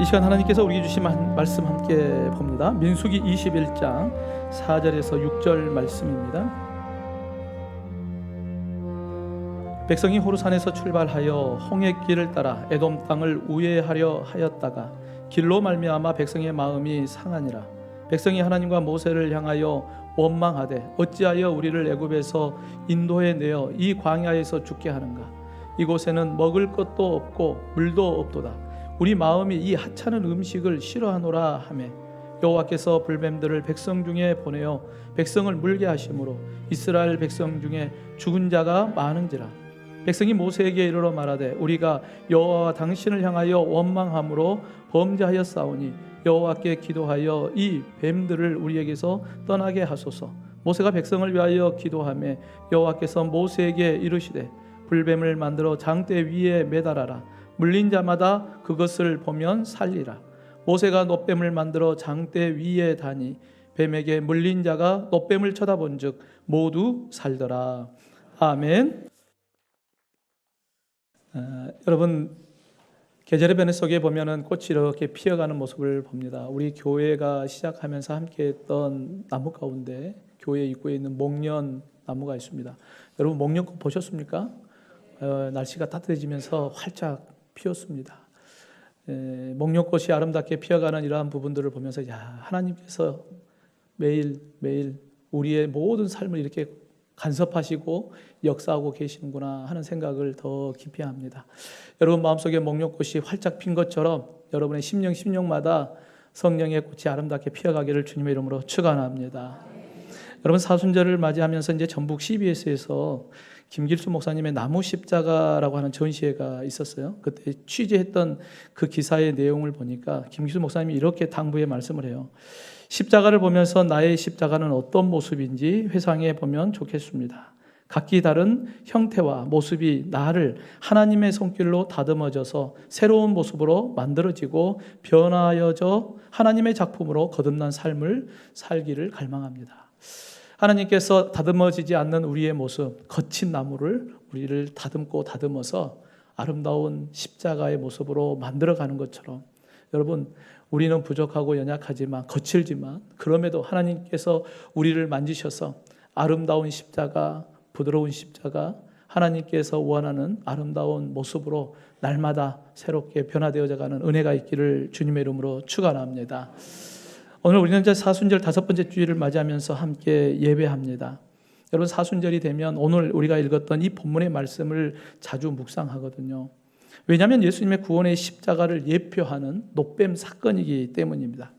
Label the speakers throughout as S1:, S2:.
S1: 시간 하나님께서 우리에게 주신 말씀 함께 봅니다. 민수기 21장 4절에서 6절 말씀입니다. 백성이 호르산에서 출발하여 홍해길을 따라 에돔 땅을 우회하려 하였다가 길로 말미암아 백성의 마음이 상하니라. 백성이 하나님과 모세를 향하여 원망하되 어찌하여 우리를 애굽에서 인도해 내어 이 광야에서 죽게 하는가. 이곳에는 먹을 것도 없고 물도 없도다. 우리 마음이 이 하찮은 음식을 싫어하노라 하매 여호와께서 불뱀들을 백성 중에 보내어 백성을 물게 하심으로 이스라엘 백성 중에 죽은 자가 많은지라. 백성이 모세에게 이르러 말하되 우리가 여호와와 당신을 향하여 원망함으로 범죄하였사오니 여호와께 기도하여 이 뱀들을 우리에게서 떠나게 하소서. 모세가 백성을 위하여 기도하매 여호와께서 모세에게 이르시되 불뱀을 만들어 장대 위에 매달아라. 물린 자마다 그것을 보면 살리라. 모세가 놋뱀을 만들어 장대 위에 다니 뱀에게 물린 자가 놋뱀을 쳐다본즉 모두 살더라. 아멘. 여러분, 계절의 변화 속에 보면은 꽃이 이렇게 피어가는 모습을 봅니다. 우리 교회가 시작하면서 함께했던 나무 가운데 교회 입구에 있는 목련 나무가 있습니다. 여러분, 목련꽃 보셨습니까? 날씨가 따뜻해지면서 활짝 피었습니다. 목련꽃이 아름답게 피어가는 이러한 부분들을 보면서 하나님께서 매일 우리의 모든 삶을 이렇게 간섭하시고 역사하고 계시는구나 하는 생각을 더 깊이 합니다. 여러분 마음속에 목련꽃이 활짝 핀 것처럼 여러분의 심령마다 성령의 꽃이 아름답게 피어가기를 주님의 이름으로 축원합니다. 여러분 사순절을 맞이하면서 이제 전북 CBS에서 김길수 목사님의 나무 십자가라고 하는 전시회가 있었어요. 그때 취재했던 그 기사의 내용을 보니까 김길수 목사님이 이렇게 당부의 말씀을 해요. 십자가를 보면서 나의 십자가는 어떤 모습인지 회상해 보면 좋겠습니다. 각기 다른 형태와 모습이 나를 하나님의 손길로 다듬어져서 새로운 모습으로 만들어지고 변화여져 하나님의 작품으로 거듭난 삶을 살기를 갈망합니다. 하나님께서 다듬어지지 않는 우리의 모습, 거친 나무를 우리를 다듬어서 아름다운 십자가의 모습으로 만들어가는 것처럼 여러분 우리는 부족하고 연약하지만 거칠지만 그럼에도 하나님께서 우리를 만지셔서 아름다운 십자가, 부드러운 십자가, 하나님께서 원하는 아름다운 모습으로 날마다 새롭게 변화되어져 가는 은혜가 있기를 주님의 이름으로 축원합니다. 오늘 우리는 이제 사순절 5번째 주일을 맞이하면서 함께 예배합니다. 여러분 사순절이 되면 오늘 우리가 읽었던 이 본문의 말씀을 자주 묵상하거든요. 왜냐하면 예수님의 구원의 십자가를 예표하는 놋뱀 사건이기 때문입니다.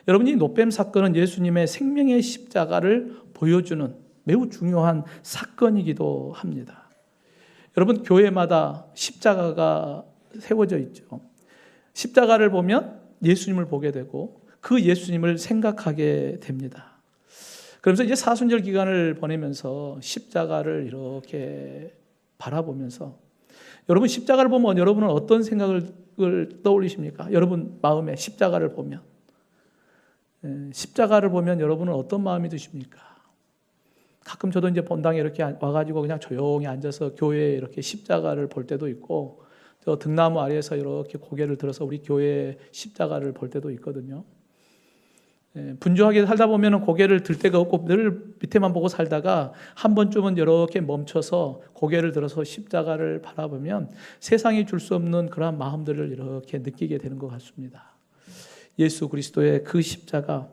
S1: 여러분 이 놋뱀 사건은 예수님의 생명의 십자가를 보여주는 매우 중요한 사건이기도 합니다. 여러분 교회마다 십자가가 세워져 있죠. 십자가를 보면 예수님을 보게 되고 그 예수님을 생각하게 됩니다. 그러면서 이제 사순절 기간을 보내면서 십자가를 이렇게 바라보면서 여러분 십자가를 보면 여러분은 어떤 생각을 떠올리십니까? 여러분 마음에 십자가를 보면 여러분은 어떤 마음이 드십니까? 가끔 저도 이제 본당에 이렇게 와가지고 그냥 조용히 앉아서 교회에 이렇게 십자가를 볼 때도 있고 저 등나무 아래에서 이렇게 고개를 들어서 우리 교회 십자가를 볼 때도 있거든요. 분주하게 살다 보면 고개를 들 데가 없고 늘 밑에만 보고 살다가 한 번쯤은 이렇게 멈춰서 고개를 들어서 십자가를 바라보면 세상이 줄 수 없는 그러한 마음들을 이렇게 느끼게 되는 것 같습니다. 예수 그리스도의 그 십자가,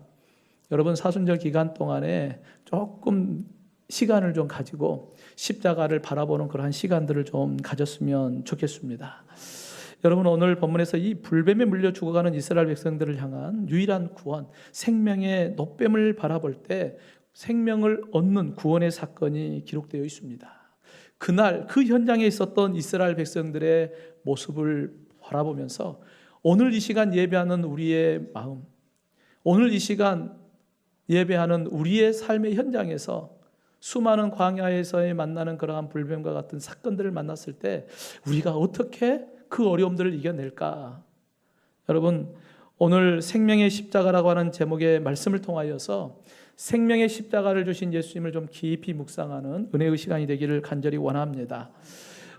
S1: 여러분 사순절 기간 동안에 조금 시간을 좀 가지고 십자가를 바라보는 그러한 시간들을 좀 가졌으면 좋겠습니다. 여러분 오늘 본문에서 이 불뱀에 물려 죽어가는 이스라엘 백성들을 향한 유일한 구원, 생명의 놋뱀을 바라볼 때 생명을 얻는 구원의 사건이 기록되어 있습니다. 그날 그 현장에 있었던 이스라엘 백성들의 모습을 바라보면서 오늘 이 시간 예배하는 우리의 마음, 오늘 이 시간 예배하는 우리의 삶의 현장에서 수많은 광야에서의 만나는 그러한 불뱀과 같은 사건들을 만났을 때 우리가 어떻게 그 어려움들을 이겨낼까? 여러분 오늘 생명의 십자가라고 하는 제목의 말씀을 통하여서 생명의 십자가를 주신 예수님을 좀 깊이 묵상하는 은혜의 시간이 되기를 간절히 원합니다.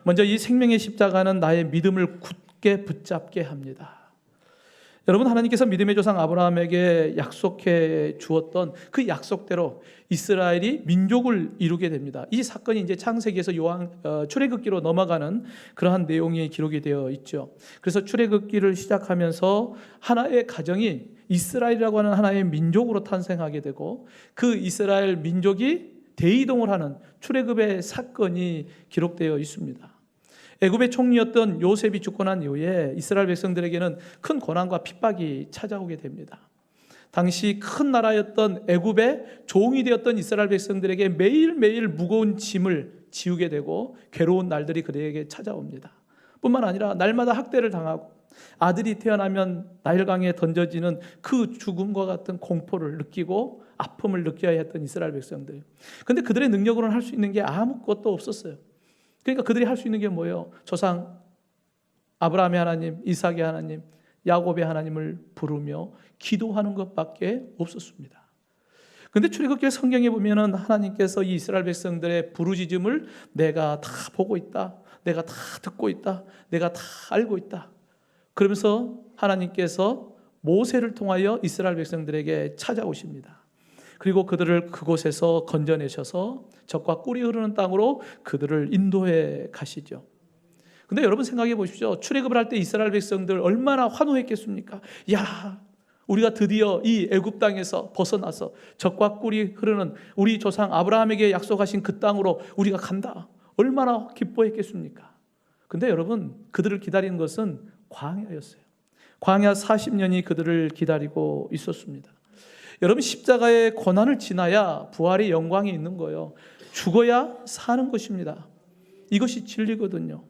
S1: 먼저 이 생명의 십자가는 나의 믿음을 굳게 붙잡게 합니다. 여러분, 하나님께서 믿음의 조상 아브라함에게 약속해 주었던 그 약속대로 이스라엘이 민족을 이루게 됩니다. 이 사건이 이제 창세기에서 출애굽기로 넘어가는 그러한 내용이 기록이 되어 있죠. 그래서 출애굽기를 시작하면서 하나의 가정이 이스라엘이라고 하는 하나의 민족으로 탄생하게 되고, 그 이스라엘 민족이 대이동을 하는 출애굽의 사건이 기록되어 있습니다. 애굽의 총리였던 요셉이 죽고 난 이후에 이스라엘 백성들에게는 큰 고난과 핍박이 찾아오게 됩니다. 당시 큰 나라였던 애굽의 종이 되었던 이스라엘 백성들에게 매일매일 무거운 짐을 지우게 되고 괴로운 날들이 그들에게 찾아옵니다. 뿐만 아니라 날마다 학대를 당하고 아들이 태어나면 나일강에 던져지는 그 죽음과 같은 공포를 느끼고 아픔을 느껴야 했던 이스라엘 백성들. 그런데 그들의 능력으로는 할 수 있는 게 아무것도 없었어요. 그러니까 그들이 할 수 있는 게 뭐예요? 조상 아브라함의 하나님, 이삭의 하나님, 야곱의 하나님을 부르며 기도하는 것밖에 없었습니다. 그런데 출애굽기 성경에 보면은 하나님께서 이 이스라엘 백성들의 부르짖음을 내가 다 보고 있다, 내가 다 듣고 있다, 내가 다 알고 있다. 그러면서 하나님께서 모세를 통하여 이스라엘 백성들에게 찾아오십니다. 그리고 그들을 그곳에서 건져내셔서 젖과 꿀이 흐르는 땅으로 그들을 인도해 가시죠. 근데 여러분 생각해 보십시오. 출애굽을 할 때 이스라엘 백성들 얼마나 환호했겠습니까? 야, 우리가 드디어 이 애굽 땅에서 벗어나서 젖과 꿀이 흐르는 우리 조상 아브라함에게 약속하신 그 땅으로 우리가 간다. 얼마나 기뻐했겠습니까? 근데 여러분, 그들을 기다리는 것은 광야였어요. 광야 40년이 그들을 기다리고 있었습니다. 여러분, 십자가의 고난을 지나야 부활의 영광이 있는 거예요. 죽어야 사는 것입니다. 이것이 진리거든요.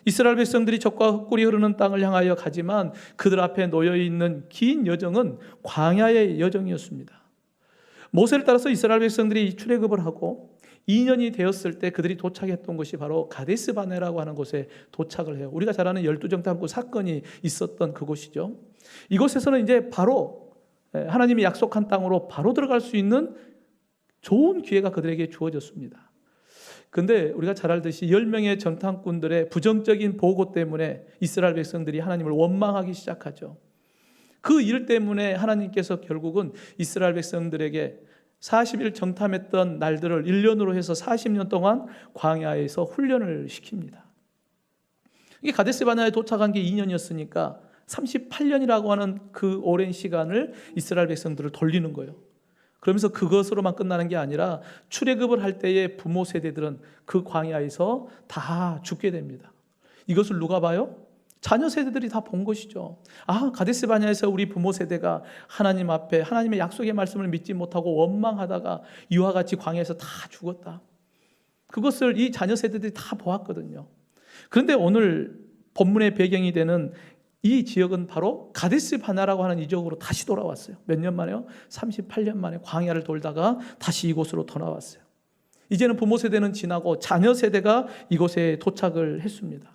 S1: 이스라엘 백성들이 젖과 꿀이 흐르는 땅을 향하여 가지만 그들 앞에 놓여있는 긴 여정은 광야의 여정이었습니다. 모세를 따라서 이스라엘 백성들이 출애굽을 하고 2년이 되었을 때 그들이 도착했던 곳이 바로 가데스 바네라고 하는 곳에 도착을 해요. 우리가 잘 아는 12정탐꾼 사건이 있었던 그곳이죠. 이곳에서는 이제 바로 하나님이 약속한 땅으로 바로 들어갈 수 있는 좋은 기회가 그들에게 주어졌습니다. 그런데 우리가 잘 알듯이 10명의 정탐꾼들의 부정적인 보고 때문에 이스라엘 백성들이 하나님을 원망하기 시작하죠. 그 일 때문에 하나님께서 결국은 이스라엘 백성들에게 40일 정탐했던 날들을 1년으로 해서 40년 동안 광야에서 훈련을 시킵니다. 이게 가데스 바네아에 도착한 게 2년이었으니까 38년이라고 하는 그 오랜 시간을 이스라엘 백성들을 돌리는 거예요. 그러면서 그것으로만 끝나는 게 아니라 출애굽을 할 때의 부모 세대들은 그 광야에서 다 죽게 됩니다. 이것을 누가 봐요? 자녀 세대들이 다 본 것이죠. 아, 가데스 바네아에서 우리 부모 세대가 하나님 앞에 하나님의 약속의 말씀을 믿지 못하고 원망하다가 이와 같이 광야에서 다 죽었다. 그것을 이 자녀 세대들이 다 보았거든요. 그런데 오늘 본문의 배경이 되는 이 지역은 바로 가데스 바네아라고 하는 이 지역으로 다시 돌아왔어요. 몇 년 만에요? 38년 만에 광야를 돌다가 다시 이곳으로 돌아왔어요. 이제는 부모 세대는 지나고 자녀 세대가 이곳에 도착을 했습니다.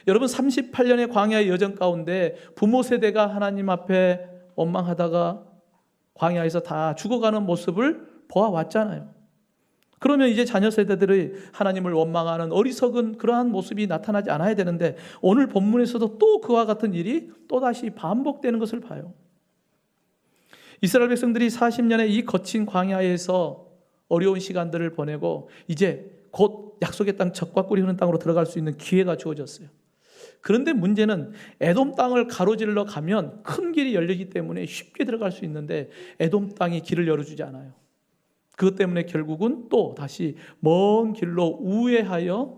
S1: 여러분, 38년의 광야의 여정 가운데 부모 세대가 하나님 앞에 원망하다가 광야에서 다 죽어가는 모습을 보아왔잖아요. 그러면 이제 자녀 세대들이 하나님을 원망하는 어리석은 그러한 모습이 나타나지 않아야 되는데 오늘 본문에서도 또 그와 같은 일이 또다시 반복되는 것을 봐요. 이스라엘 백성들이 40년의 이 거친 광야에서 어려운 시간들을 보내고 이제 곧 약속의 땅 젖과 꿀이 흐르는 땅으로 들어갈 수 있는 기회가 주어졌어요. 그런데 문제는 에돔 땅을 가로질러 가면 큰 길이 열리기 때문에 쉽게 들어갈 수 있는데 에돔 땅이 길을 열어주지 않아요. 그것 때문에 결국은 또 다시 먼 길로 우회하여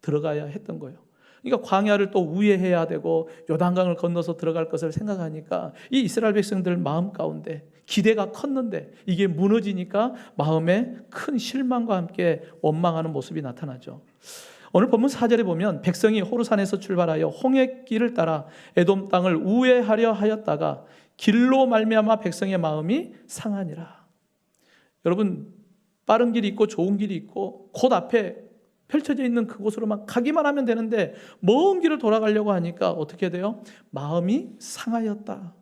S1: 들어가야 했던 거예요. 그러니까 광야를 또 우회해야 되고 요단강을 건너서 들어갈 것을 생각하니까 이 이스라엘 백성들 마음 가운데 기대가 컸는데 이게 무너지니까 마음에 큰 실망과 함께 원망하는 모습이 나타나죠. 오늘 본문 4절에 보면 백성이 호르산에서 출발하여 홍해길을 따라 에돔 땅을 우회하려 하였다가 길로 말미암아 백성의 마음이 상하니라. 여러분, 빠른 길이 있고 좋은 길이 있고 곧 앞에 펼쳐져 있는 그곳으로만 가기만 하면 되는데 먼 길을 돌아가려고 하니까 어떻게 돼요? 마음이 상하였다.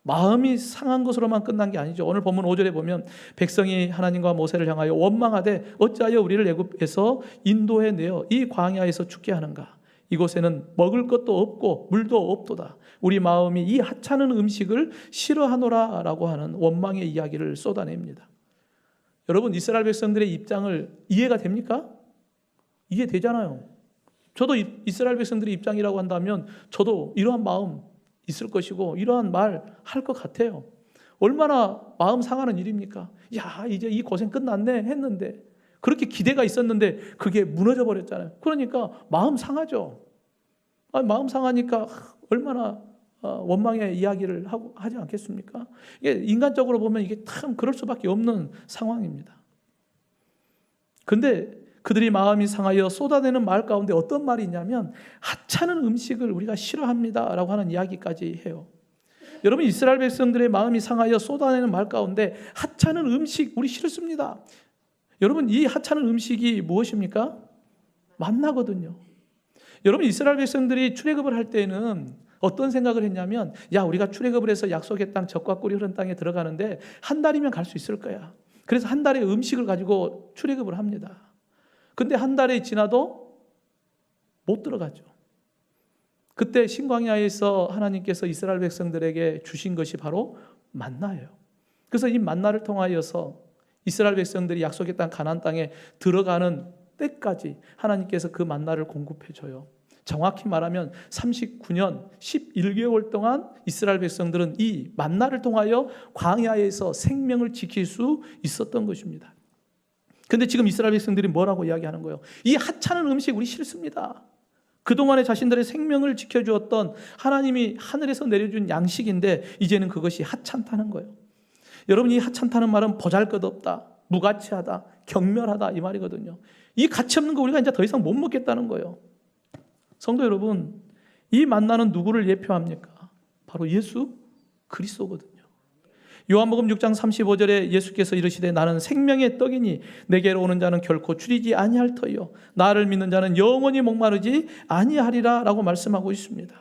S1: 마음이 상한 것으로만 끝난 게 아니죠. 오늘 본문 5절에 보면 백성이 하나님과 모세를 향하여 원망하되 어찌하여 우리를 애굽에서 인도해 내어 이 광야에서 죽게 하는가? 이곳에는 먹을 것도 없고 물도 없도다. 우리 마음이 이 하찮은 음식을 싫어하노라 라고 하는 원망의 이야기를 쏟아냅니다. 여러분, 이스라엘 백성들의 입장을 이해가 됩니까? 이해되잖아요. 저도 이스라엘 백성들의 입장이라고 한다면 저도 이러한 마음 있을 것이고 이러한 말 할 것 같아요. 얼마나 마음 상하는 일입니까? 야, 이제 이 고생 끝났네 했는데, 그렇게 기대가 있었는데 그게 무너져 버렸잖아요. 그러니까 마음 상하죠. 마음 상하니까 얼마나 원망의 이야기를 하지 않겠습니까? 이게 인간적으로 보면 이게 참 그럴 수밖에 없는 상황입니다. 근데 그들이 마음이 상하여 쏟아내는 말 가운데 어떤 말이 있냐면 하찮은 음식을 우리가 싫어합니다 라고 하는 이야기까지 해요. 여러분, 이스라엘 백성들의 마음이 상하여 쏟아내는 말 가운데 하찮은 음식 우리 싫습니다. 여러분, 이 하찮은 음식이 무엇입니까? 만나거든요. 여러분, 이스라엘 백성들이 출애굽을 할 때는 어떤 생각을 했냐면, 야, 우리가 출애굽을 해서 약속의 땅, 젖과 꿀이 흐르는 땅에 들어가는데 한 달이면 갈 수 있을 거야. 그래서 한 달의 음식을 가지고 출애굽을 합니다. 근데 한 달이 지나도 못 들어가죠. 그때 신광야에서 하나님께서 이스라엘 백성들에게 주신 것이 바로 만나예요. 그래서 이 만나를 통하여서 이스라엘 백성들이 약속의 땅 가나안 땅에 들어가는 때까지 하나님께서 그 만나를 공급해 줘요. 정확히 말하면 39년 11개월 동안 이스라엘 백성들은 이 만나를 통하여 광야에서 생명을 지킬 수 있었던 것입니다. 근데 지금 이스라엘 백성들이 뭐라고 이야기하는 거예요? 이 하찮은 음식 우리 싫습니다. 그동안에 자신들의 생명을 지켜주었던 하나님이 하늘에서 내려준 양식인데 이제는 그것이 하찮다는 거예요. 여러분, 이 하찮다는 말은 보잘것없다, 무가치하다, 경멸하다 이 말이거든요. 이 가치 없는 거 우리가 이제 더 이상 못 먹겠다는 거예요. 성도 여러분, 이 만나는 누구를 예표합니까? 바로 예수 그리스도거든요. 요한복음 6장 35절에 예수께서 이르시되 나는 생명의 떡이니 내게로 오는 자는 결코 줄이지 아니할 터이요 나를 믿는 자는 영원히 목마르지 아니하리라 라고 말씀하고 있습니다.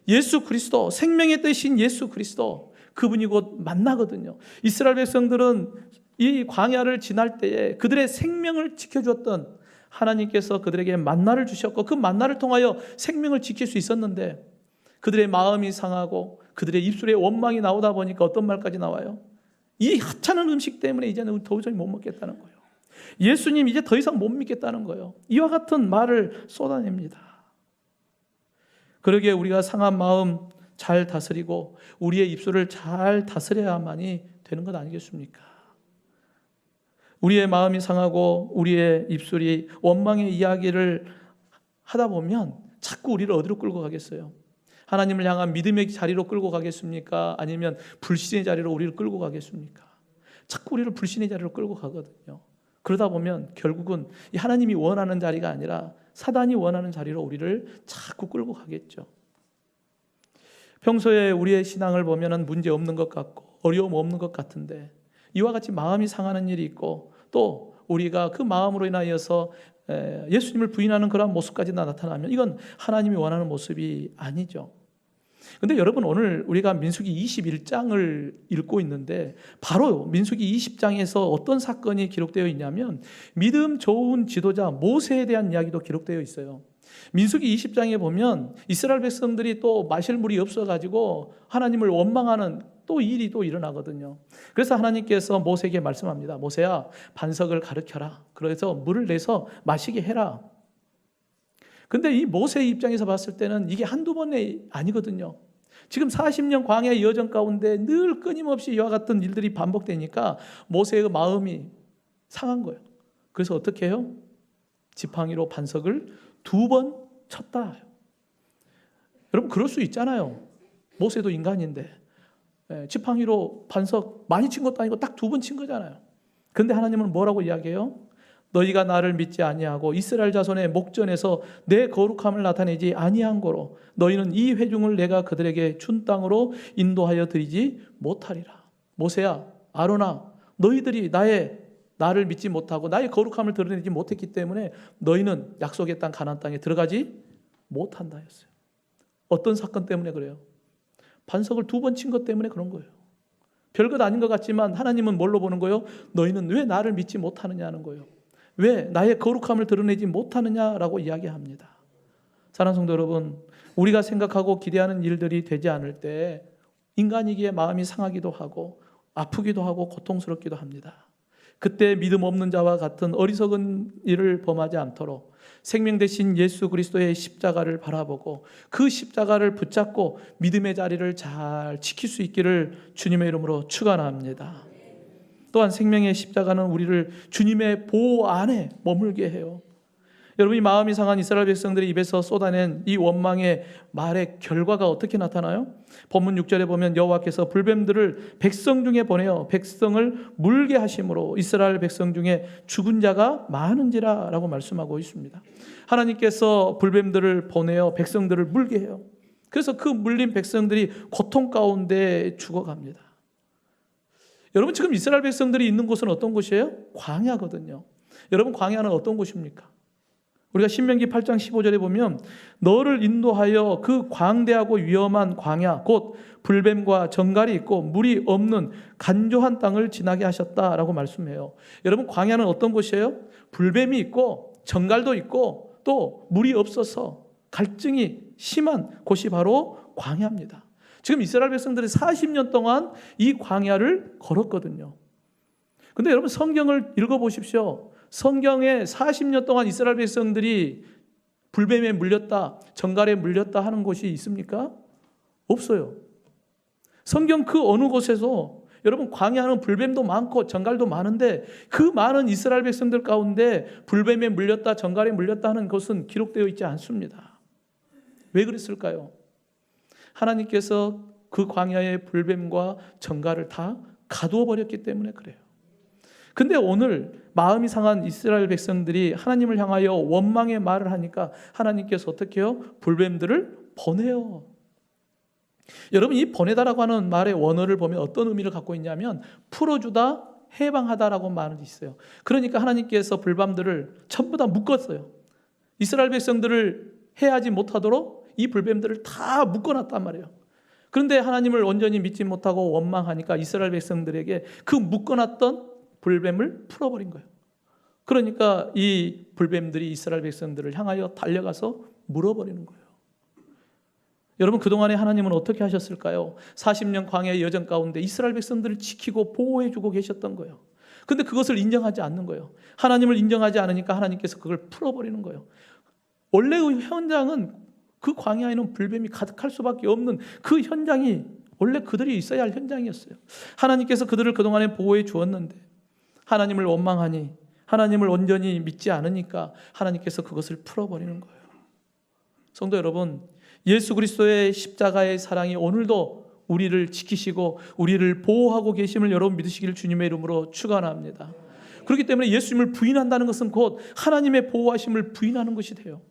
S1: 예수 그리스도, 생명의 뜻인 예수 그리스도, 그분이 곧 만나거든요. 이스라엘 백성들은 이 광야를 지날 때에 그들의 생명을 지켜주었던 하나님께서 그들에게 만나를 주셨고 그 만나를 통하여 생명을 지킬 수 있었는데 그들의 마음이 상하고 그들의 입술에 원망이 나오다 보니까 어떤 말까지 나와요? 이 하찮은 음식 때문에 이제는 도저히 못 먹겠다는 거예요. 예수님 이제 더 이상 못 믿겠다는 거예요. 이와 같은 말을 쏟아냅니다. 그러기에 우리가 상한 마음 잘 다스리고 우리의 입술을 잘 다스려야만이 되는 것 아니겠습니까? 우리의 마음이 상하고 우리의 입술이 원망의 이야기를 하다 보면 자꾸 우리를 어디로 끌고 가겠어요? 하나님을 향한 믿음의 자리로 끌고 가겠습니까? 아니면 불신의 자리로 우리를 끌고 가겠습니까? 자꾸 우리를 불신의 자리로 끌고 가거든요. 그러다 보면 결국은 하나님이 원하는 자리가 아니라 사단이 원하는 자리로 우리를 자꾸 끌고 가겠죠. 평소에 우리의 신앙을 보면 문제 없는 것 같고 어려움 없는 것 같은데 이와 같이 마음이 상하는 일이 있고 또 우리가 그 마음으로 인하여서 예수님을 부인하는 그런 모습까지 나타나면 이건 하나님이 원하는 모습이 아니죠. 근데 여러분, 오늘 우리가 민수기 21장을 읽고 있는데 바로 민수기 20장에서 어떤 사건이 기록되어 있냐면 믿음 좋은 지도자 모세에 대한 이야기도 기록되어 있어요. 민수기 20장에 보면 이스라엘 백성들이 또 마실 물이 없어가지고 하나님을 원망하는 또 일이 또 일어나거든요. 그래서 하나님께서 모세에게 말씀합니다. 모세야, 반석을 가르쳐라. 그래서 물을 내서 마시게 해라. 근데 이 모세의 입장에서 봤을 때는 이게 한두 번이 아니거든요. 지금 40년 광야의 여정 가운데 늘 끊임없이 이와 같은 일들이 반복되니까 모세의 마음이 상한 거예요. 그래서 어떻게 해요? 지팡이로 반석을 2번 쳤다. 여러분, 그럴 수 있잖아요. 모세도 인간인데 지팡이로 반석 많이 친 것도 아니고 딱 2번 친 거잖아요. 그런데 하나님은 뭐라고 이야기해요? 너희가 나를 믿지 아니하고 이스라엘 자손의 목전에서 내 거룩함을 나타내지 아니한 거로 너희는 이 회중을 내가 그들에게 준 땅으로 인도하여 드리지 못하리라. 모세야, 아론아, 너희들이 나를 믿지 못하고 나의 거룩함을 드러내지 못했기 때문에 너희는 약속의 땅 가나안 땅에 들어가지 못한다 했어요. 어떤 사건 때문에 그래요? 반석을 2번 친 것 때문에 그런 거예요. 별것 아닌 것 같지만 하나님은 뭘로 보는 거예요? 너희는 왜 나를 믿지 못하느냐는 거예요. 왜 나의 거룩함을 드러내지 못하느냐라고 이야기합니다. 사랑하는 성도 여러분, 우리가 생각하고 기대하는 일들이 되지 않을 때 인간이기에 마음이 상하기도 하고 아프기도 하고 고통스럽기도 합니다. 그때 믿음 없는 자와 같은 어리석은 일을 범하지 않도록 생명 대신 예수 그리스도의 십자가를 바라보고 그 십자가를 붙잡고 믿음의 자리를 잘 지킬 수 있기를 주님의 이름으로 축원합니다. 또한 생명의 십자가는 우리를 주님의 보호 안에 머물게 해요. 여러분, 이 마음이 상한 이스라엘 백성들이 입에서 쏟아낸 이 원망의 말의 결과가 어떻게 나타나요? 본문 6절에 보면 여호와께서 불뱀들을 백성 중에 보내어 백성을 물게 하심으로 이스라엘 백성 중에 죽은 자가 많은지라 라고 말씀하고 있습니다. 하나님께서 불뱀들을 보내어 백성들을 물게 해요. 그래서 그 물린 백성들이 고통 가운데 죽어갑니다. 여러분, 지금 이스라엘 백성들이 있는 곳은 어떤 곳이에요? 광야거든요. 여러분, 광야는 어떤 곳입니까? 우리가 신명기 8장 15절에 보면 너를 인도하여 그 광대하고 위험한 광야 곧 불뱀과 정갈이 있고 물이 없는 간조한 땅을 지나게 하셨다라고 말씀해요. 여러분, 광야는 어떤 곳이에요? 불뱀이 있고 정갈도 있고 또 물이 없어서 갈증이 심한 곳이 바로 광야입니다. 지금 이스라엘 백성들이 40년 동안 이 광야를 걸었거든요. 근데 여러분, 성경을 읽어보십시오. 성경에 40년 동안 이스라엘 백성들이 불뱀에 물렸다, 정갈에 물렸다 하는 곳이 있습니까? 없어요. 성경 그 어느 곳에서 여러분, 광야는 불뱀도 많고 정갈도 많은데 그 많은 이스라엘 백성들 가운데 불뱀에 물렸다, 정갈에 물렸다 하는 것은 기록되어 있지 않습니다. 왜 그랬을까요? 하나님께서 그 광야의 불뱀과 정갈을 다 가두어 버렸기 때문에 그래요. 근데 오늘 마음이 상한 이스라엘 백성들이 하나님을 향하여 원망의 말을 하니까 하나님께서 어떻게 해요? 불뱀들을 보내요. 여러분, 이 보내다라고 하는 말의 원어를 보면 어떤 의미를 갖고 있냐면 풀어주다, 해방하다라고 말이 있어요. 그러니까 하나님께서 불뱀들을 전부 다 묶었어요. 이스라엘 백성들을 해하지 못하도록 이 불뱀들을 다 묶어놨단 말이에요. 그런데 하나님을 온전히 믿지 못하고 원망하니까 이스라엘 백성들에게 그 묶어놨던 불뱀을 풀어버린 거예요. 그러니까 이 불뱀들이 이스라엘 백성들을 향하여 달려가서 물어버리는 거예요. 여러분, 그동안에 하나님은 어떻게 하셨을까요? 40년 광야의 여정 가운데 이스라엘 백성들을 지키고 보호해주고 계셨던 거예요. 근데 그것을 인정하지 않는 거예요. 하나님을 인정하지 않으니까 하나님께서 그걸 풀어버리는 거예요. 원래 그 현장은 그 광야에는 불뱀이 가득할 수밖에 없는 그 현장이 원래 그들이 있어야 할 현장이었어요. 하나님께서 그들을 그동안에 보호해 주었는데 하나님을 원망하니 하나님을 온전히 믿지 않으니까 하나님께서 그것을 풀어버리는 거예요. 성도 여러분, 예수 그리스도의 십자가의 사랑이 오늘도 우리를 지키시고 우리를 보호하고 계심을 여러분 믿으시기를 주님의 이름으로 축원합니다. 그렇기 때문에 예수님을 부인한다는 것은 곧 하나님의 보호하심을 부인하는 것이 돼요.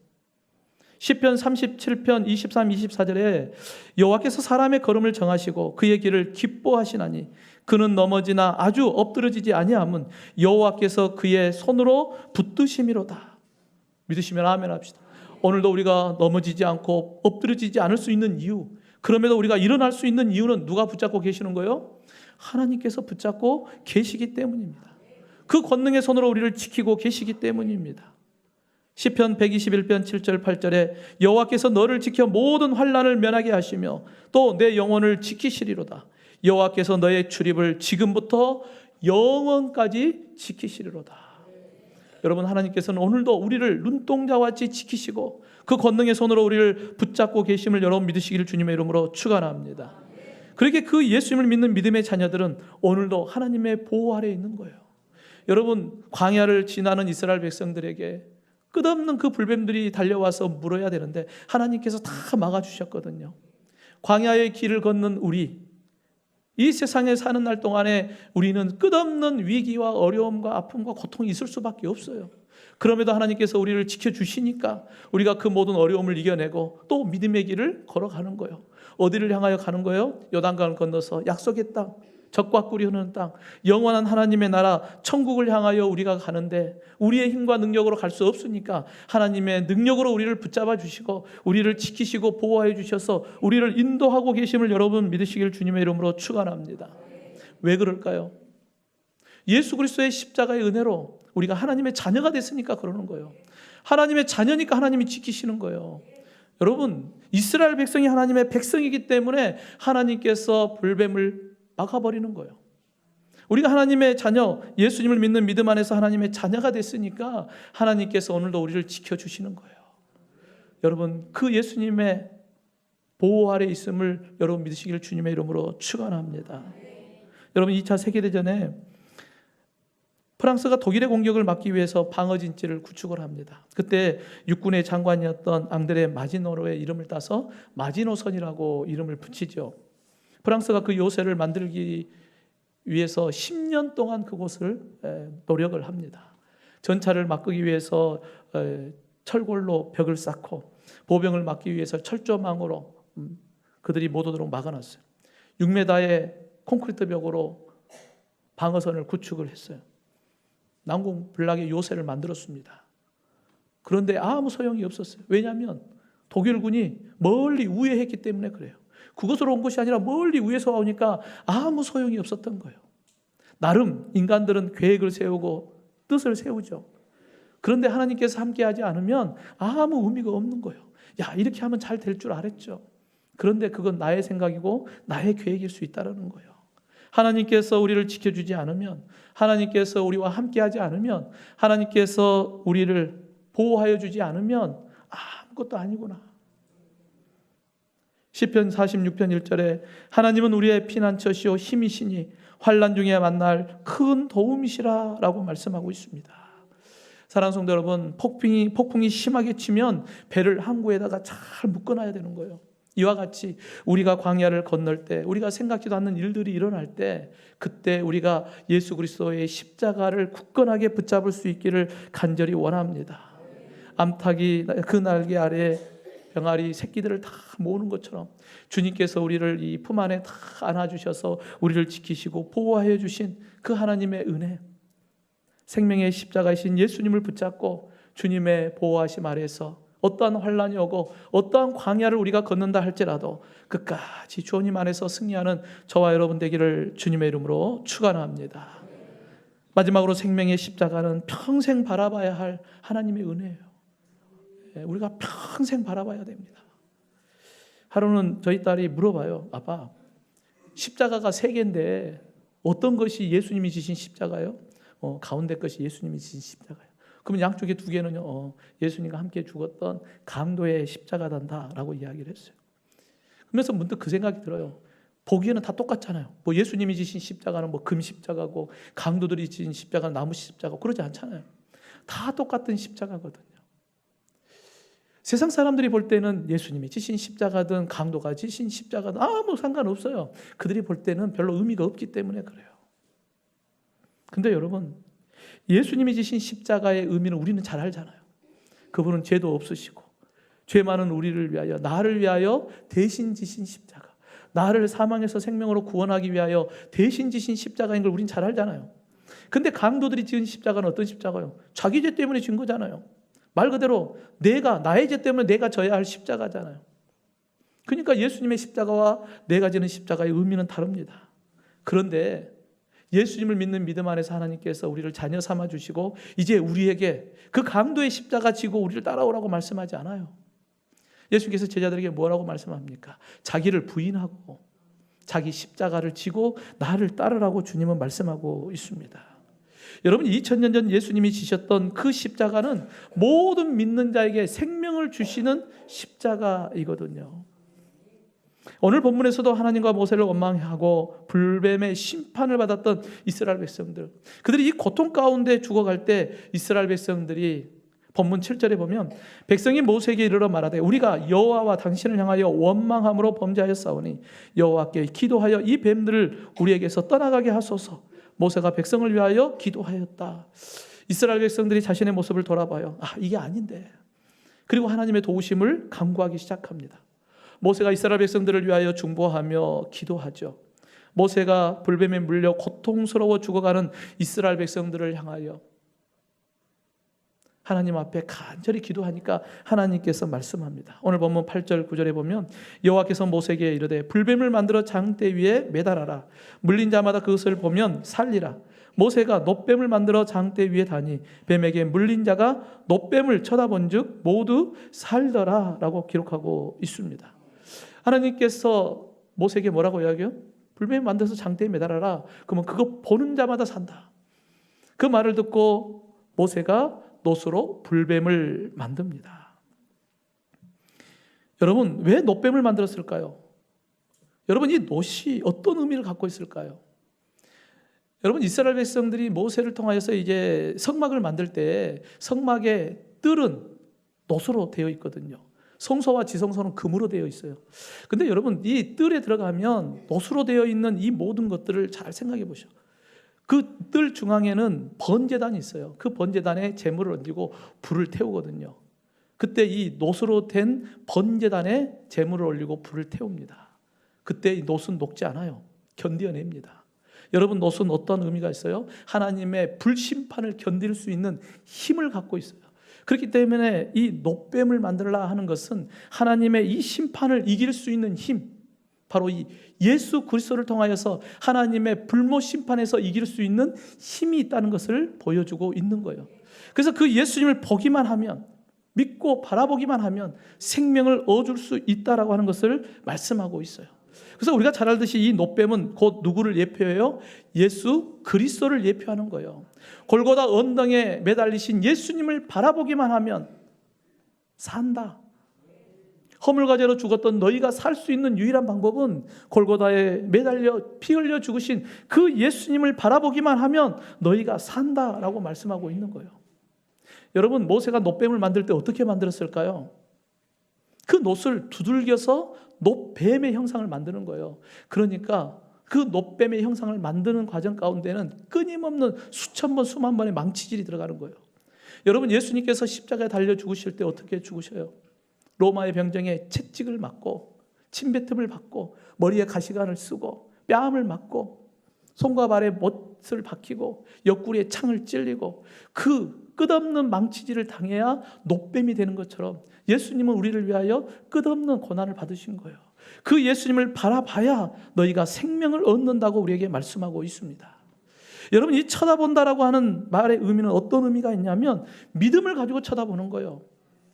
S1: 시편 37편 23, 24절에 여호와께서 사람의 걸음을 정하시고 그의 길을 기뻐하시나니 그는 넘어지나 아주 엎드러지지 아니함은 여호와께서 그의 손으로 붙드심이로다. 믿으시면 아멘 합시다. 오늘도 우리가 넘어지지 않고 엎드러지지 않을 수 있는 이유, 그럼에도 우리가 일어날 수 있는 이유는 누가 붙잡고 계시는 거예요? 하나님께서 붙잡고 계시기 때문입니다. 그 권능의 손으로 우리를 지키고 계시기 때문입니다. 시편 121편 7절 8절에 여호와께서 너를 지켜 모든 환난을 면하게 하시며 또 내 영혼을 지키시리로다. 여호와께서 너의 출입을 지금부터 영원까지 지키시리로다. 여러분, 하나님께서는 오늘도 우리를 눈동자와 같이 지키시고 그 권능의 손으로 우리를 붙잡고 계심을 여러분 믿으시기를 주님의 이름으로 축원합니다. 그렇게 그 예수님을 믿는 믿음의 자녀들은 오늘도 하나님의 보호 아래에 있는 거예요. 여러분, 광야를 지나는 이스라엘 백성들에게 끝없는 그 불뱀들이 달려와서 물어야 되는데 하나님께서 다 막아주셨거든요. 광야의 길을 걷는 우리, 이 세상에 사는 날 동안에 우리는 끝없는 위기와 어려움과 아픔과 고통이 있을 수밖에 없어요. 그럼에도 하나님께서 우리를 지켜주시니까 우리가 그 모든 어려움을 이겨내고 또 믿음의 길을 걸어가는 거예요. 어디를 향하여 가는 거예요? 요단강을 건너서 약속의 땅, 적과 꿀이 흐르는 땅, 영원한 하나님의 나라 천국을 향하여 우리가 가는데 우리의 힘과 능력으로 갈 수 없으니까 하나님의 능력으로 우리를 붙잡아 주시고 우리를 지키시고 보호해 주셔서 우리를 인도하고 계심을 여러분 믿으시길 주님의 이름으로 축원합니다. 왜 그럴까요? 예수 그리스도의 십자가의 은혜로 우리가 하나님의 자녀가 됐으니까 그러는 거예요. 하나님의 자녀니까 하나님이 지키시는 거예요. 여러분, 이스라엘 백성이 하나님의 백성이기 때문에 하나님께서 불뱀을 막아버리는 거예요. 우리가 하나님의 자녀, 예수님을 믿는 믿음 안에서 하나님의 자녀가 됐으니까 하나님께서 오늘도 우리를 지켜주시는 거예요. 여러분, 그 예수님의 보호 아래 있음을 여러분 믿으시기를 주님의 이름으로 축원합니다. 여러분, 2차 세계대전에 프랑스가 독일의 공격을 막기 위해서 방어진지를 구축을 합니다. 그때 육군의 장관이었던 앙드레 마지노로의 이름을 따서 마지노선이라고 이름을 붙이죠. 프랑스가 그 요새를 만들기 위해서 10년 동안 그곳을 노력을 합니다. 전차를 막기 위해서 철골로 벽을 쌓고 보병을 막기 위해서 철조망으로 그들이 못 오도록 막아놨어요. 6m의 콘크리트 벽으로 방어선을 구축을 했어요. 난공불락의 요새를 만들었습니다. 그런데 아무 소용이 없었어요. 왜냐하면 독일군이 멀리 우회했기 때문에 그래요. 그곳으로 온 것이 아니라 멀리 위에서 오니까 아무 소용이 없었던 거예요. 나름 인간들은 계획을 세우고 뜻을 세우죠. 그런데 하나님께서 함께하지 않으면 아무 의미가 없는 거예요. 야, 이렇게 하면 잘 될 줄 알았죠. 그런데 그건 나의 생각이고 나의 계획일 수 있다는 거예요. 하나님께서 우리를 지켜주지 않으면, 하나님께서 우리와 함께하지 않으면, 하나님께서 우리를 보호하여 주지 않으면 아무것도 아니구나. 시편 46편 1절에 하나님은 우리의 피난처시오 힘이시니 환난 중에 만날 큰 도움이시라 라고 말씀하고 있습니다. 사랑하는 성도 여러분, 폭풍이 심하게 치면 배를 항구에다가 잘 묶어놔야 되는 거예요. 이와 같이 우리가 광야를 건널 때, 우리가 생각지도 않는 일들이 일어날 때, 그때 우리가 예수 그리스도의 십자가를 굳건하게 붙잡을 수 있기를 간절히 원합니다. 암탉이 그 날개 아래 병아리 새끼들을 다 모으는 것처럼 주님께서 우리를 이 품 안에 다 안아주셔서 우리를 지키시고 보호하여 주신 그 하나님의 은혜, 생명의 십자가이신 예수님을 붙잡고 주님의 보호하심 아래에서 어떠한 환난이 오고 어떠한 광야를 우리가 걷는다 할지라도 끝까지 주님 안에서 승리하는 저와 여러분 되기를 주님의 이름으로 축원합니다. 마지막으로 생명의 십자가는 평생 바라봐야 할 하나님의 은혜예요. 우리가 평생 바라봐야 됩니다. 하루는 저희 딸이 물어봐요. 아빠, 십자가가 3개인데 어떤 것이 예수님이 지신 십자가요? 가운데 것이 예수님이 지신 십자가요. 그러면 양쪽에 2개는요, 예수님과 함께 죽었던 강도의 십자가단다라고 이야기를 했어요. 그러면서 문득 그 생각이 들어요. 보기에는 다 똑같잖아요. 뭐 예수님이 지신 십자가는 뭐 금 십자가고 강도들이 지신 십자가는 나무 십자가고 그러지 않잖아요. 다 똑같은 십자가거든요. 세상 사람들이 볼 때는 예수님이 지신 십자가든 강도가 지신 십자가든 아무 상관없어요. 그들이 볼 때는 별로 의미가 없기 때문에 그래요. 근데 여러분, 예수님이 지신 십자가의 의미는 우리는 잘 알잖아요. 그분은 죄도 없으시고 죄 많은 우리를 위하여, 나를 위하여 대신 지신 십자가, 나를 사망에서 생명으로 구원하기 위하여 대신 지신 십자가인 걸 우리는 잘 알잖아요. 근데 강도들이 지은 십자가는 어떤 십자가요? 자기 죄 때문에 진 거잖아요. 말 그대로 나의 죄 때문에 내가 져야 할 십자가잖아요. 그러니까 예수님의 십자가와 내가 지는 십자가의 의미는 다릅니다. 그런데 예수님을 믿는 믿음 안에서 하나님께서 우리를 자녀 삼아 주시고 이제 우리에게 그 강도의 십자가 지고 우리를 따라오라고 말씀하지 않아요. 예수께서 제자들에게 뭐라고 말씀합니까? 자기를 부인하고 자기 십자가를 지고 나를 따르라고 주님은 말씀하고 있습니다. 여러분, 2000년 전 예수님이 지셨던 그 십자가는 모든 믿는 자에게 생명을 주시는 십자가이거든요. 오늘 본문에서도 하나님과 모세를 원망하고 불뱀의 심판을 받았던 이스라엘 백성들, 그들이 이 고통 가운데 죽어갈 때 이스라엘 백성들이 본문 7절에 보면 백성이 모세에게 이르러 말하되 우리가 여호와와 당신을 향하여 원망함으로 범죄하였사오니 여호와께 기도하여 이 뱀들을 우리에게서 떠나가게 하소서. 모세가 백성을 위하여 기도하였다. 이스라엘 백성들이 자신의 모습을 돌아봐요. 이게 아닌데. 그리고 하나님의 도우심을 간구하기 시작합니다. 모세가 이스라엘 백성들을 위하여 중보하며 기도하죠. 모세가 불뱀에 물려 고통스러워 죽어가는 이스라엘 백성들을 향하여 하나님 앞에 간절히 기도하니까 하나님께서 말씀합니다. 오늘 본문 8절 9절에 보면 여호와께서 모세에게 이르되 불뱀을 만들어 장대 위에 매달아라. 물린 자마다 그것을 보면 살리라. 모세가 놋뱀을 만들어 장대 위에 다니 뱀에게 물린 자가 놋뱀을 쳐다본 즉 모두 살더라 라고 기록하고 있습니다. 하나님께서 모세에게 뭐라고 이야기해요? 불뱀 만들어서 장대에 매달아라. 그러면 그거 보는 자마다 산다. 그 말을 듣고 모세가 놋으로 불뱀을 만듭니다. 여러분, 왜 놋뱀을 만들었을까요? 여러분, 이 놋이 어떤 의미를 갖고 있을까요? 여러분, 이스라엘 백성들이 모세를 통하여서 이제 성막을 만들 때 성막의 뜰은 놋으로 되어 있거든요. 성소와 지성소는 금으로 되어 있어요. 근데 여러분, 이 뜰에 들어가면 놋으로 되어 있는 이 모든 것들을 잘 생각해 보시오. 그 뜰 중앙에는 번제단이 있어요. 그 번제단에 재물을 얹고 불을 태우거든요. 그때 이 놋으로 된 번제단에 재물을 올리고 불을 태웁니다. 그때 이 놋은 녹지 않아요. 견뎌냅니다. 여러분, 놋은 어떤 의미가 있어요? 하나님의 불심판을 견딜 수 있는 힘을 갖고 있어요. 그렇기 때문에 이 놋뱀을 만들라 하는 것은 하나님의 이 심판을 이길 수 있는 힘, 바로 이 예수 그리스도를 통하여서 하나님의 불모 심판에서 이길 수 있는 힘이 있다는 것을 보여주고 있는 거예요. 그래서 그 예수님을 보기만 하면, 믿고 바라보기만 하면 생명을 얻을 수 있다라고 하는 것을 말씀하고 있어요. 그래서 우리가 잘 알듯이 이 놋뱀은 곧 누구를 예표해요? 예수 그리스도를 예표하는 거예요. 골고다 언덕에 매달리신 예수님을 바라보기만 하면 산다. 허물과제로 죽었던 너희가 살 수 있는 유일한 방법은 골고다에 매달려 피 흘려 죽으신 그 예수님을 바라보기만 하면 너희가 산다라고 말씀하고 있는 거예요. 여러분, 모세가 놋뱀을 만들 때 어떻게 만들었을까요? 그 놋을 두들겨서 놋뱀의 형상을 만드는 거예요. 그러니까 그 놋뱀의 형상을 만드는 과정 가운데는 끊임없는 수천 번, 수만 번의 망치질이 들어가는 거예요. 여러분, 예수님께서 십자가에 달려 죽으실 때 어떻게 죽으셔요? 로마의 병정에 채찍을 맞고 침뱉음을 받고 머리에 가시관을 쓰고 뺨을 맞고 손과 발에 못을 박히고 옆구리에 창을 찔리고 그 끝없는 망치질을 당해야 놋뱀이 되는 것처럼 예수님은 우리를 위하여 끝없는 고난을 받으신 거예요. 그 예수님을 바라봐야 너희가 생명을 얻는다고 우리에게 말씀하고 있습니다. 여러분, 이 쳐다본다라고 하는 말의 의미는 어떤 의미가 있냐면 믿음을 가지고 쳐다보는 거예요.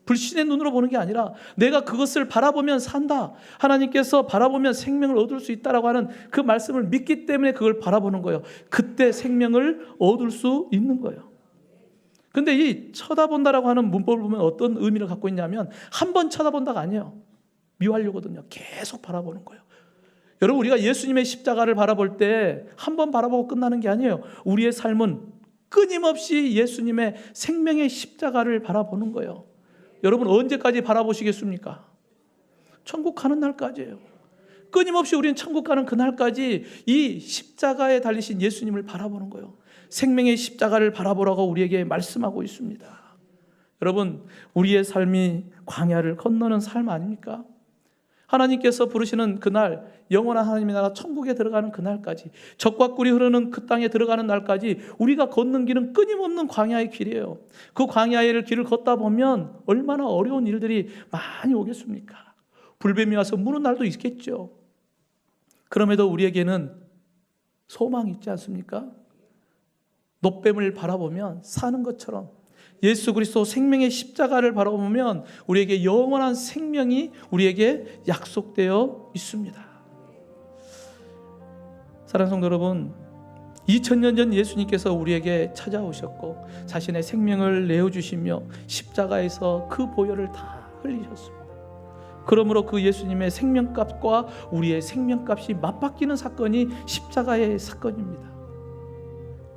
S1: 불신의 눈으로 보는 게 아니라 내가 그것을 바라보면 산다. 하나님께서 바라보면 생명을 얻을 수 있다라고 하는 그 말씀을 믿기 때문에 그걸 바라보는 거예요. 그때 생명을 얻을 수 있는 거예요. 근데 이 쳐다본다라고 하는 문법을 보면 어떤 의미를 갖고 있냐면 한 번 쳐다본다가 아니에요. 미완료거든요. 계속 바라보는 거예요. 여러분, 우리가 예수님의 십자가를 바라볼 때 한 번 바라보고 끝나는 게 아니에요. 우리의 삶은 끊임없이 예수님의 생명의 십자가를 바라보는 거예요. 여러분, 언제까지 바라보시겠습니까? 천국 가는 날까지예요. 끊임없이 우리는 천국 가는 그날까지 이 십자가에 달리신 예수님을 바라보는 거예요. 생명의 십자가를 바라보라고 우리에게 말씀하고 있습니다. 여러분, 우리의 삶이 광야를 건너는 삶 아닙니까? 하나님께서 부르시는 그날, 영원한 하나님의 나라 천국에 들어가는 그날까지, 젖과 꿀이 흐르는 그 땅에 들어가는 날까지 우리가 걷는 길은 끊임없는 광야의 길이에요. 그 광야의 길을 걷다 보면 얼마나 어려운 일들이 많이 오겠습니까? 불뱀이 와서 무는 날도 있겠죠. 그럼에도 우리에게는 소망이 있지 않습니까? 놋뱀을 바라보면 사는 것처럼 예수 그리스도 생명의 십자가를 바라보면 우리에게 영원한 생명이 우리에게 약속되어 있습니다. 사랑하는 성도 여러분, 2000년 전 예수님께서 우리에게 찾아오셨고 자신의 생명을 내어주시며 십자가에서 그 보혈을 다 흘리셨습니다. 그러므로 그 예수님의 생명값과 우리의 생명값이 맞바뀌는 사건이 십자가의 사건입니다.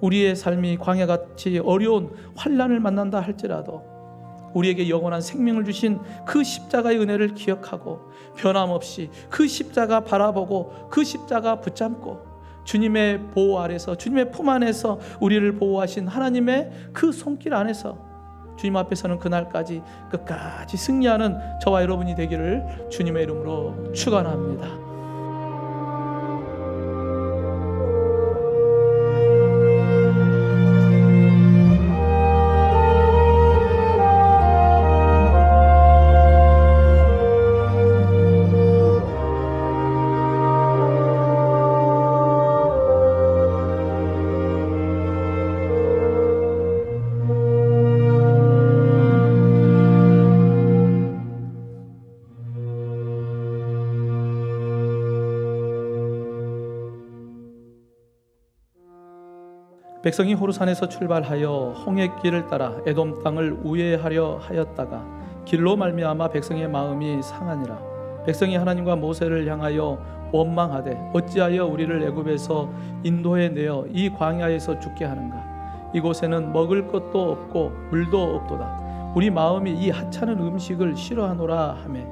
S1: 우리의 삶이 광야같이 어려운 환난을 만난다 할지라도 우리에게 영원한 생명을 주신 그 십자가의 은혜를 기억하고 변함없이 그 십자가 바라보고 그 십자가 붙잡고 주님의 보호 아래서, 주님의 품 안에서 우리를 보호하신 하나님의 그 손길 안에서 주님 앞에서는 그날까지 끝까지 승리하는 저와 여러분이 되기를 주님의 이름으로 축원합니다. 백성이 호르산에서 출발하여 홍해길을 따라 에돔 땅을 우회하려 하였다가 길로 말미암아 백성의 마음이 상하니라. 백성이 하나님과 모세를 향하여 원망하되 어찌하여 우리를 애굽에서 인도해 내어 이 광야에서 죽게 하는가. 이곳에는 먹을 것도 없고 물도 없도다. 우리 마음이 이 하찮은 음식을 싫어하노라 하매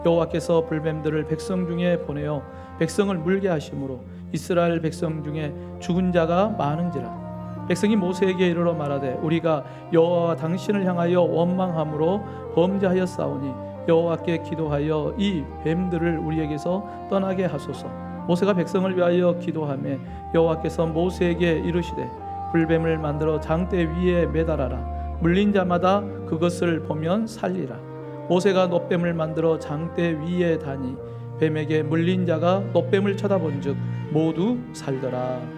S1: 여호와께서 불뱀들을 백성 중에 보내어 백성을 물게 하심으로 이스라엘 백성 중에 죽은 자가 많은지라. 백성이 모세에게 이르러 말하되 우리가 여호와와 당신을 향하여 원망함으로 범죄하였사오니 여호와께 기도하여 이 뱀들을 우리에게서 떠나게 하소서. 모세가 백성을 위하여 기도하매 여호와께서 모세에게 이르시되 불뱀을 만들어 장대 위에 매달아라. 물린 자마다 그것을 보면 살리라. 모세가 놋뱀을 만들어 장대 위에 다니 뱀에게 물린 자가 놋뱀을 쳐다본즉 모두 살더라.